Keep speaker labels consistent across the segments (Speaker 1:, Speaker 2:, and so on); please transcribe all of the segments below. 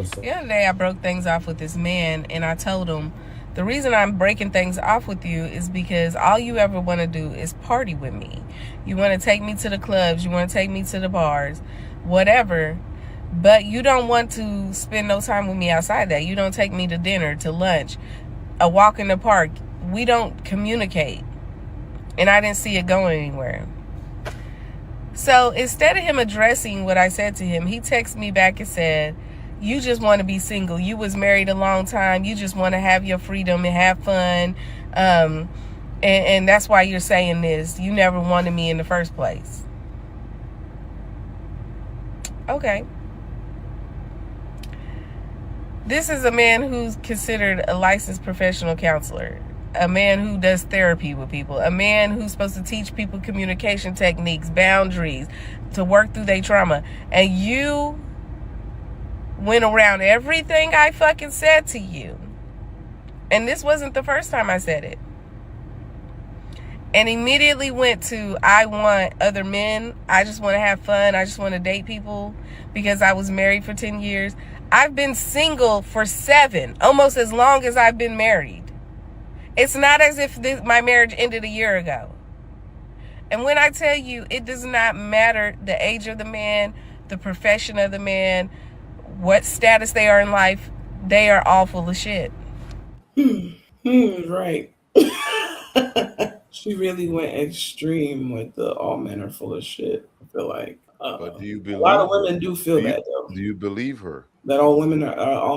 Speaker 1: The other day I broke things off with this man, and I told him, the reason I'm breaking things off with you is because all you ever want to do is party with me. You want to take me to the clubs, you want to take me to the bars, whatever, but you don't want to spend no time with me outside that. You don't take me to dinner, to lunch, a walk in the park. We don't communicate. And I didn't see it going anywhere. So instead of him addressing what I said to him, he texted me back and said, you just want to be single. You was married a long time. You just want to have your freedom and have fun. And that's why you're saying this. You never wanted me in the first place. Okay. This is a man who's considered a licensed professional counselor. A man who does therapy with people. A man who's supposed to teach people communication techniques, boundaries, to work through their trauma. And you went around everything I fucking said to you. And this wasn't the first time I said it. And immediately went to, I want other men. I just want to have fun. I just want to date people because I was married for 10 years. I've been single for 7, almost as long as I've been married. It's not as if my marriage ended a year ago. And when I tell you, it does not matter the age of the man, the profession of the man, what status they are in life, they are all full of shit.
Speaker 2: Right. She really went extreme with the all men are full of shit. I feel like.
Speaker 3: But do you believe
Speaker 2: a lot of women do feel that though?
Speaker 3: Do you believe her?
Speaker 2: That all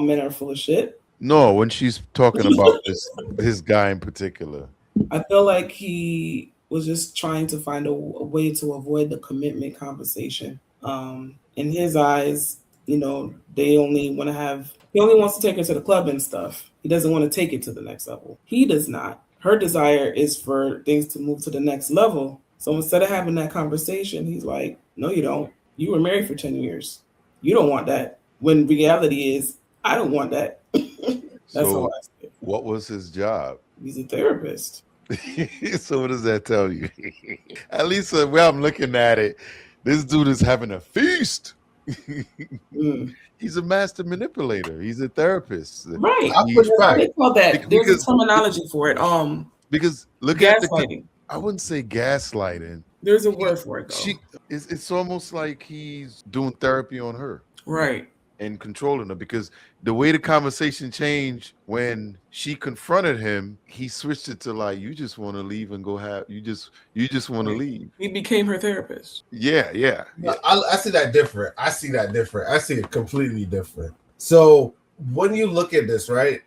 Speaker 2: men are full of shit?
Speaker 3: No, when she's talking about this guy in particular.
Speaker 2: I feel like he was just trying to find a way to avoid the commitment conversation. In his eyes, you know, he only wants to take her to the club and stuff. He doesn't want to take it to the next level. He does not. Her desire is for things to move to the next level. So instead of having that conversation, he's like, no, you don't. You were married for 10 years. You don't want that. When reality is, I don't want that. That's
Speaker 3: so
Speaker 2: all I say.
Speaker 3: What was his job?
Speaker 2: He's a therapist.
Speaker 3: So what does that tell you? At least the way I'm looking at it, this dude is having a feast. He's a master manipulator. He's a therapist.
Speaker 2: Right. I push back. They call that. There's a terminology for it.
Speaker 3: Because look
Speaker 2: gaslighting.
Speaker 3: I wouldn't say gaslighting.
Speaker 2: There's a word for it though.
Speaker 3: It's almost like he's doing therapy on her.
Speaker 2: Right.
Speaker 3: And controlling her, because the way the conversation changed when she confronted him, he switched it to like, you just want to leave and go have you just want to leave.
Speaker 2: He became her therapist.
Speaker 3: Yeah.
Speaker 1: I see that different. I see it completely different. So when you look at this, right,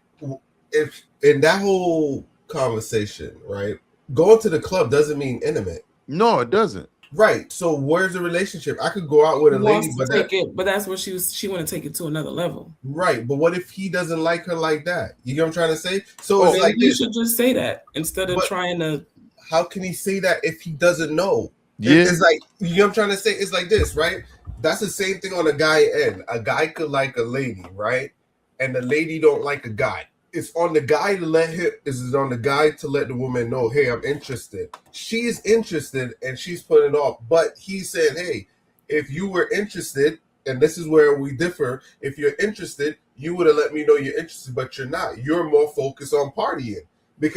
Speaker 1: if in that whole conversation, right, going to the club doesn't mean intimate.
Speaker 3: No, it doesn't.
Speaker 1: Right. So where's the relationship? I could go out with a lady,
Speaker 2: but that's what she want to take it to another level.
Speaker 1: Right. But what if he doesn't like her like that? You get what I'm trying to say? So it's like
Speaker 2: you should just say that instead of trying to.
Speaker 1: How can he say that if he doesn't know?
Speaker 3: Yeah.
Speaker 1: It's like, you know what I'm trying to say? It's like this, right? That's the same thing on a guy end. A guy could like a lady, right? And the lady don't like a guy. It's on the guy to let the woman know, hey, I'm interested. She is interested and she's putting it off. But he said, hey, if you were interested, and this is where we differ, if you're interested, you would have let me know you're interested, but you're not. You're more focused on partying. But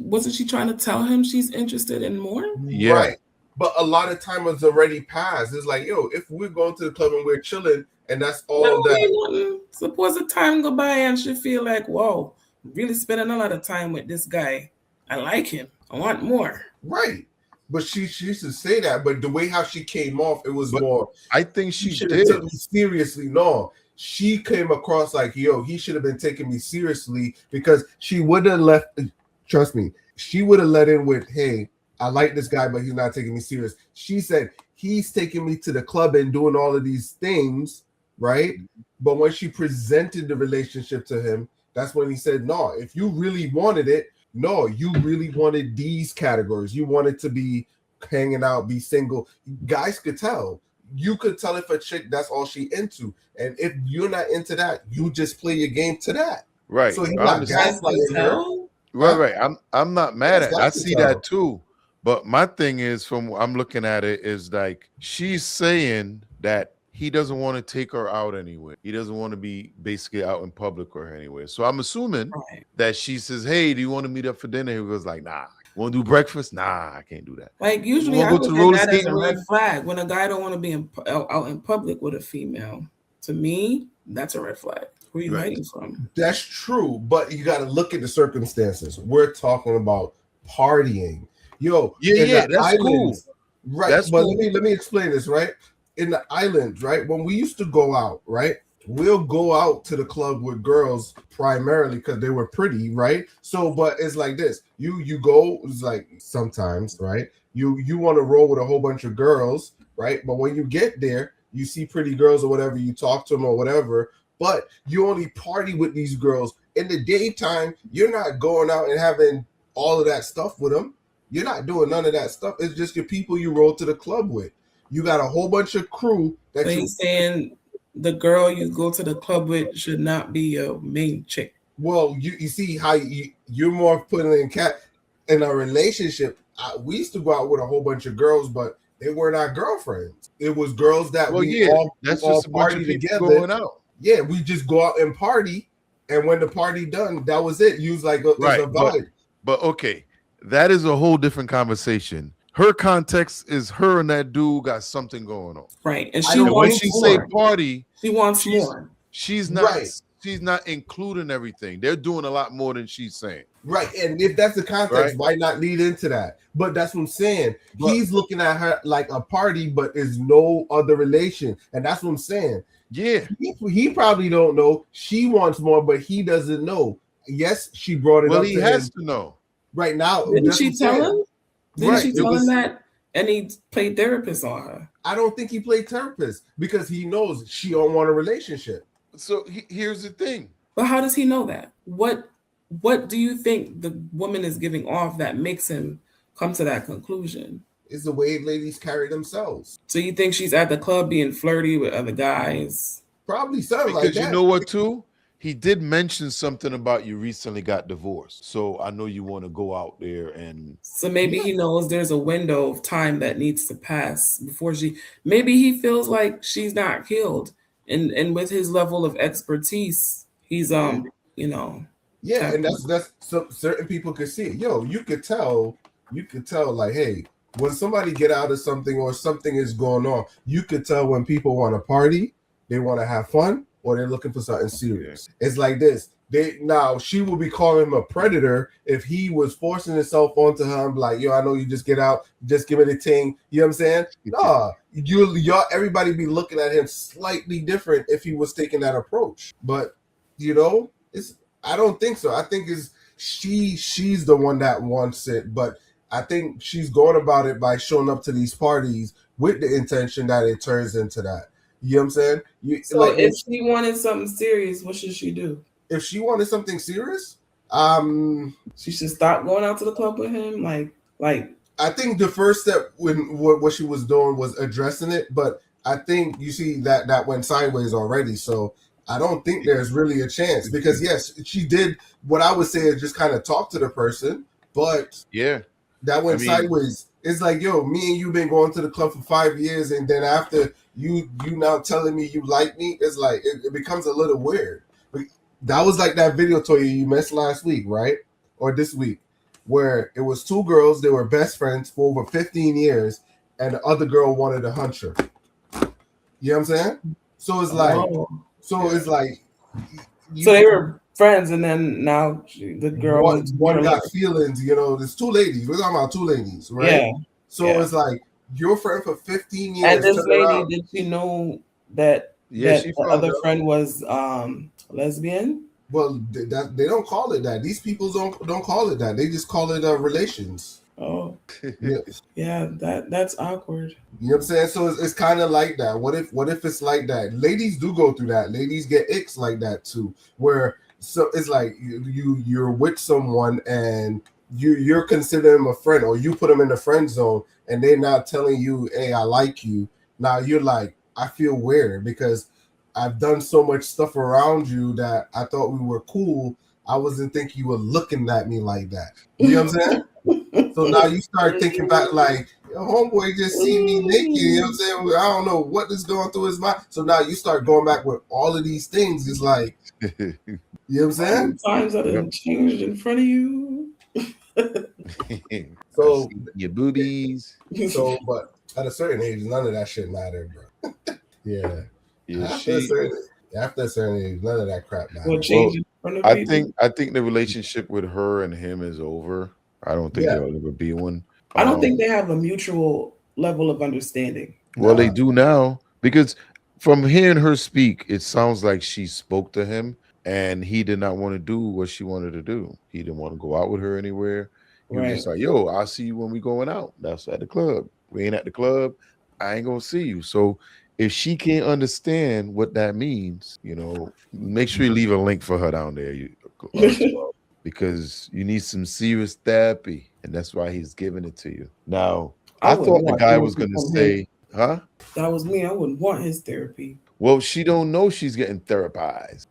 Speaker 2: wasn't she trying to tell him she's interested in more?
Speaker 3: Yeah.
Speaker 1: Right. But a lot of time has already passed. It's like, yo, if we're going to the club and we're chilling, and that's all that.
Speaker 2: Suppose the time go by and she feel like, whoa, really spending a lot of time with this guy. I like him. I want more.
Speaker 1: Right. But she used to say that, but the way how she came off, it was more.
Speaker 3: I think she
Speaker 1: should have taken me seriously. No, she came across like, yo, he should have been taking me seriously, because she would have left. Trust me, she would have let in with, hey, I like this guy, but he's not taking me serious. She said, he's taking me to the club and doing all of these things. Right. But when she presented the relationship to him, that's when he said, no, if you really wanted it, no, you really wanted these categories. You wanted to be hanging out, be single. Guys could tell. You could tell if a chick, that's all she into. And if you're not into that, you just play your game to that.
Speaker 3: Right.
Speaker 1: So he's not gaslighting her.
Speaker 3: Right. I'm not mad at it. I see that too. But my thing is, from I'm looking at it, is like she's saying that he doesn't want to take her out anywhere. He doesn't want to be basically out in public or anywhere. So I'm assuming that she says, "Hey, do you want to meet up for dinner?" He goes like, "Nah." Want to do breakfast? Nah, I can't do that.
Speaker 2: Like usually, I look at that as a red flag when a guy don't want to be out in public with a female. To me, that's a red flag. Who are you hiding from?
Speaker 4: That's true, but you got to look at the circumstances. We're talking about partying, yo.
Speaker 3: Yeah, that's islands,
Speaker 4: cool. Right? That's but cool. let me explain this. Right, in the islands, right, when we used to go out, right, we'll go out to the club with girls primarily because they were pretty, right? So, but it's like this: you go, it's like sometimes, right? You want to roll with a whole bunch of girls, right? But when you get there, you see pretty girls or whatever, you talk to them or whatever, but you only party with these girls in the daytime. You're not going out and having all of that stuff with them. You're not doing none of that stuff. It's just your people you roll to the club with. You got a whole bunch of crew that
Speaker 2: you're saying the girl you go to the club with should not be your main chick.
Speaker 4: Well, you see how you're more putting in a relationship. We used to go out with a whole bunch of girls, but they were not girlfriends. It was girls that all party together. Going out. Yeah, we just go out and party, and when the party done, that was it. You was like a vibe.
Speaker 3: But okay, that is a whole different conversation. Her context is her and that dude got something going on.
Speaker 2: Right.
Speaker 3: And when she say party,
Speaker 2: she wants more.
Speaker 3: She's not she's not including everything. They're doing a lot more than she's saying.
Speaker 4: Right. And if that's the context, why not lead into that? But that's what I'm saying. He's looking at her like a party, but is no other relation. And that's what I'm saying.
Speaker 3: Yeah.
Speaker 4: He probably don't know. She wants more, but he doesn't know. Yes, she brought it up.
Speaker 3: Well, he has to know.
Speaker 4: Right now.
Speaker 2: Didn't she tell him? Didn't she tell him that? And he played therapist on her.
Speaker 4: I don't think he played therapist because he knows she don't want a relationship.
Speaker 3: So here's the thing.
Speaker 2: But how does he know that? What do you think the woman is giving off that makes him come to that conclusion?
Speaker 4: It's the way ladies carry themselves.
Speaker 2: So you think she's at the club being flirty with other guys?
Speaker 4: Probably something like that.
Speaker 3: Because you know what, too? He did mention something about you recently got divorced. So I know you want to go out there and...
Speaker 2: So maybe he knows there's a window of time that needs to pass before maybe he feels like she's not healed. And with his level of expertise, he's,
Speaker 4: Yeah, and that's certain people could see it. Yo, you could tell like, hey, when somebody get out of something or something is going on, you could tell when people want to party, they want to have fun, or they're looking for something serious. It's like this. She will be calling him a predator if he was forcing himself onto her. I'm like, yo, I know you just get out, just give it a ting. You know what I'm saying? Nah, everybody be looking at him slightly different if he was taking that approach. But I don't think so. I think she's the one that wants it, but I think she's going about it by showing up to these parties with the intention that it turns into that. You know what I'm saying?
Speaker 2: If she wanted something serious, what should she do?
Speaker 4: If she wanted something serious,
Speaker 2: she should stop going out to the club with him. Like
Speaker 4: I think the first step when what she was doing was addressing it, but I think you see that went sideways already. So I don't think there's really a chance because yes, she did what I would say is just kind of talk to the person, but that went sideways. It's like, yo, me and you been going to the club for 5 years, and then after you now telling me you like me, it's like it becomes a little weird. But that was like that video Toya you missed last week, right? Or this week, where it was two girls, they were best friends for over 15 years, and the other girl wanted to hunch her. You know what I'm saying? So it's like,
Speaker 2: so they were friends, and then now the girl
Speaker 4: one got feelings. There's two ladies. We're talking about two ladies, right? Yeah. So it's like your friend for 15 years.
Speaker 2: And this lady, did she know that the other friend was lesbian?
Speaker 4: Well, they don't call it that. These people don't call it that. They just call it relations.
Speaker 2: Oh, yeah. That's awkward.
Speaker 4: You know what I'm saying? So it's kind of like that. What if it's like that? Ladies do go through that. Ladies get icks like that too, where so it's like you're with someone and you're considering them a friend, or you put them in the friend zone, and they're not telling you, "Hey, I like you." Now you're like, I feel weird because I've done so much stuff around you that I thought we were cool. I wasn't thinking you were looking at me like that. You know what I'm saying? So now you start thinking back like, homeboy just see me naked, you know what I'm saying? I don't know what is going through his mind. So now you start going back with all of these things. It's like, you know what I'm saying?
Speaker 2: Times I didn't changed in front of you.
Speaker 4: So
Speaker 3: your boobies.
Speaker 4: So, but at a certain age, none of that shit mattered, bro. Yeah. After a certain age, none of that crap mattered.
Speaker 3: I think the relationship with her and him is over. I don't think there'll ever be one.
Speaker 2: I don't think they have a mutual level of understanding.
Speaker 3: Well, they do now, because from hearing her speak, it sounds like she spoke to him and he did not want to do what she wanted to do. He didn't want to go out with her anywhere. He was just like, yo, I'll see you when we going out. That's at the club. We ain't at the club. I ain't gonna see you. So if she can't understand what that means, you know, make sure you leave a link for her down there. Because you need some serious therapy, and that's why he's giving it to you. Now, I thought the guy was gonna say, huh?
Speaker 2: That was me. I wouldn't want his therapy.
Speaker 3: Well, she don't know she's getting therapized.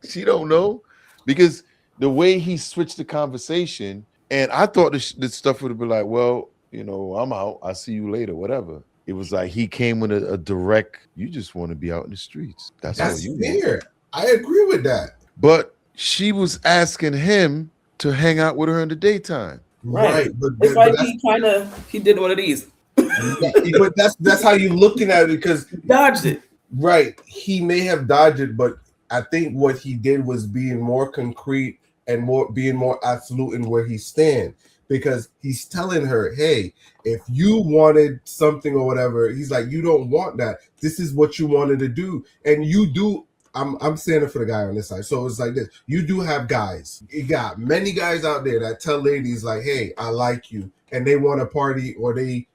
Speaker 3: She don't know, because the way he switched the conversation, and I thought this stuff would have been like, well, you know, I'm out. I'll see you later, whatever. It was like he came with a direct, you just want to be out in the streets. That's all you
Speaker 4: fair. I agree with that.
Speaker 3: But she was asking him to hang out with her in the daytime.
Speaker 2: Right. But it's like he did one of these.
Speaker 4: But that's how you're looking at it, because
Speaker 2: he dodged it.
Speaker 4: Right. He may have dodged it, but I think what he did was being more concrete and being more absolute in where he stands. Because he's telling her, hey, if you wanted something or whatever, he's like, you don't want that. This is what you wanted to do. And you do. I'm standing for the guy on this side. So it's like this. You do have guys. You got many guys out there that tell ladies like, hey, I like you. And they want to party, or they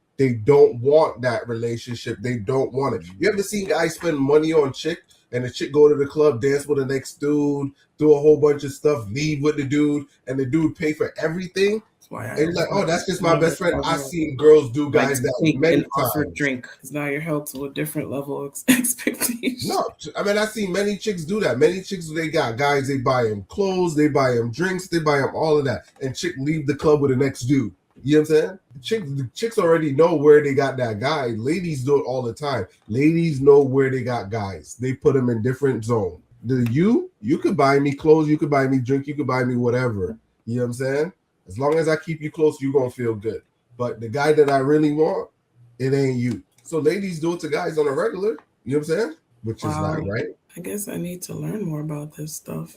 Speaker 4: don't want that relationship. They don't want it. You ever seen guys spend money on chick, and the chick go to the club, dance with the next dude, do a whole bunch of stuff, leave with the dude, and the dude pay for everything? And like, oh, that's just my best friend. I've seen girls do guys that many times.
Speaker 2: Drink. Because now you're held to a different level of expectation.
Speaker 4: No, I mean, I've seen many chicks do that. Many chicks, they got guys, they buy them clothes, they buy them drinks, they buy them all of that. And chick leave the club with the next dude. You know what I'm saying? The chicks already know where they got that guy. Ladies do it all the time. Ladies know where they got guys. They put them in different zones. You could buy me clothes, you could buy me drink, you could buy me whatever. You know what I'm saying? As long as I keep you close, you're going to feel good. But the guy that I really want, it ain't you. So ladies do it to guys on a regular. You know what I'm saying? Which is not right.
Speaker 2: I guess I need to learn more about this stuff.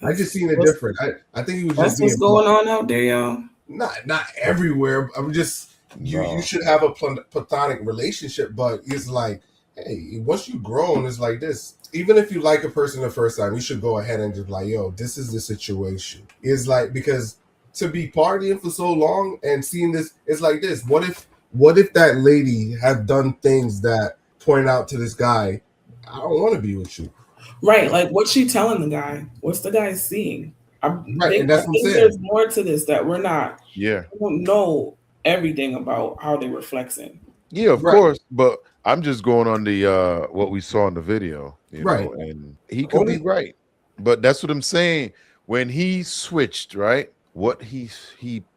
Speaker 4: I just seen it different. I think he was just
Speaker 2: what's going on out there, y'all.
Speaker 4: Not everywhere. I'm just, you should have a platonic relationship, but it's like, hey, once you grow, and it's like this. Even if you like a person the first time, you should go ahead and just like, yo, this is the situation. It's like, because to be partying for so long and seeing this, it's like this. What if that lady had done things that point out to this guy, I don't want to be with you.
Speaker 2: Right. Like, what's she telling the guy? What's the guy seeing?
Speaker 4: And that's what I'm saying.
Speaker 2: There's more to this that we're not.
Speaker 3: Yeah.
Speaker 2: We don't know everything about how they were flexing.
Speaker 3: Yeah, of course. But I'm just going on the what we saw in the video. You know, and he could be right. But that's what I'm saying. When he switched, right? What he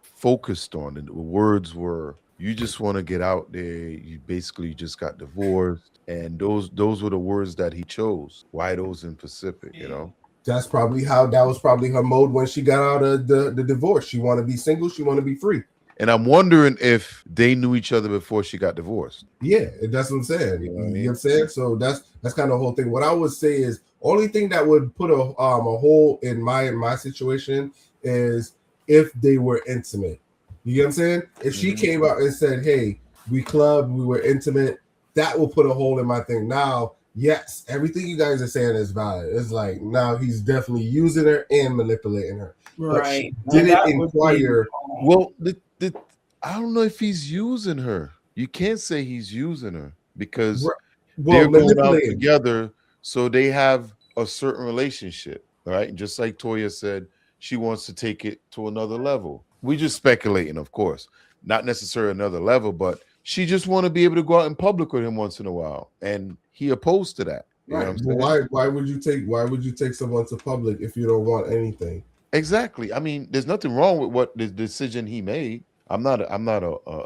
Speaker 3: focused on, and the words were, you just want to get out there. You basically just got divorced. And those were the words that he chose. Why those in Pacific, you know?
Speaker 4: That was probably her mode when she got out of the divorce. She want to be single. She want to be free.
Speaker 3: And I'm wondering if they knew each other before she got divorced.
Speaker 4: Yeah, that's what I'm saying. You know what I'm saying? So that's kind of the whole thing. What I would say is, only thing that would put a hole in my situation is if they were intimate. You get what I'm saying? If she came out and said, hey, we clubbed, we were intimate, that will put a hole in my thing. Now, yes, everything you guys are saying is valid. It's like, now he's definitely using her and manipulating her.
Speaker 2: Right.
Speaker 4: Didn't inquire.
Speaker 3: Well, I don't know if he's using her. You can't say he's using her, because they're going out together, so they have a certain relationship, right? And just like Toya said, she wants to take it to another level. We just speculating, of course, not necessarily another level, but she just want to be able to go out in public with him once in a while, and he opposed to that. You know what I'm saying?
Speaker 4: Why would you take someone to public if you don't want anything?
Speaker 3: Exactly. I mean, there's nothing wrong with what the decision he made. I'm not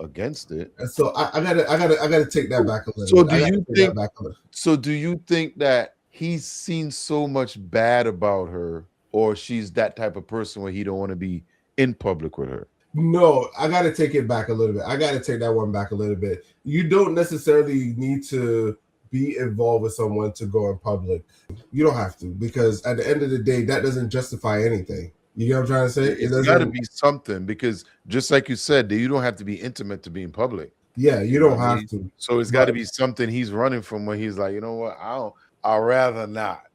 Speaker 3: against it.
Speaker 4: So I gotta take that back a little
Speaker 3: So
Speaker 4: bit.
Speaker 3: do you think that he's seen so much bad about her, or she's that type of person where he don't want to be in public with her?
Speaker 4: No, I got to take it back a little bit. I got to take that one back a little bit. You don't necessarily need to be involved with someone to go in public. You don't have to, because at the end of the day, that doesn't justify anything. You get what I'm trying to say?
Speaker 3: It's got to be something, because just like you said, you don't have to be intimate to be in public.
Speaker 4: Yeah, you don't have to.
Speaker 3: So it's got to be something he's running from, where he's like, you know what, I'd rather not.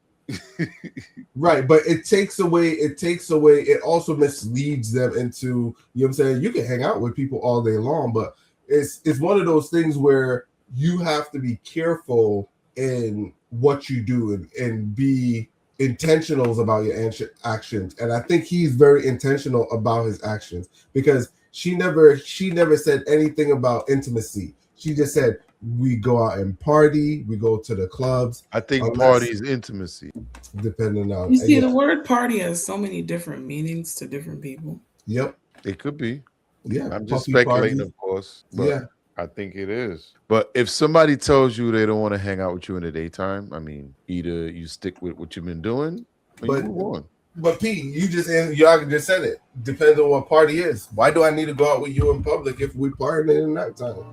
Speaker 4: Right, but it takes away, it also misleads them into, you know what I'm saying? You can hang out with people all day long, but it's one of those things where you have to be careful in what you do and be intentional about your actions. And I think he's very intentional about his actions, because she never said anything about intimacy. She just said, we go out and party, we go to the clubs.
Speaker 3: I think party is intimacy.
Speaker 4: Depending on,
Speaker 2: you see, the word party has so many different meanings to different people.
Speaker 4: Yep.
Speaker 3: It could be.
Speaker 4: Yeah.
Speaker 3: I'm just speculating, of course. But yeah. I think it is. But if somebody tells you they don't want to hang out with you in the daytime, I mean, either you stick with what you've been doing, or you move on.
Speaker 4: But Pete, y'all just said it. Depends on what party is. Why do I need to go out with you in public if we partying in that time?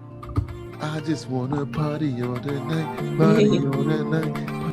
Speaker 3: I just wanna party all the night, party all the night,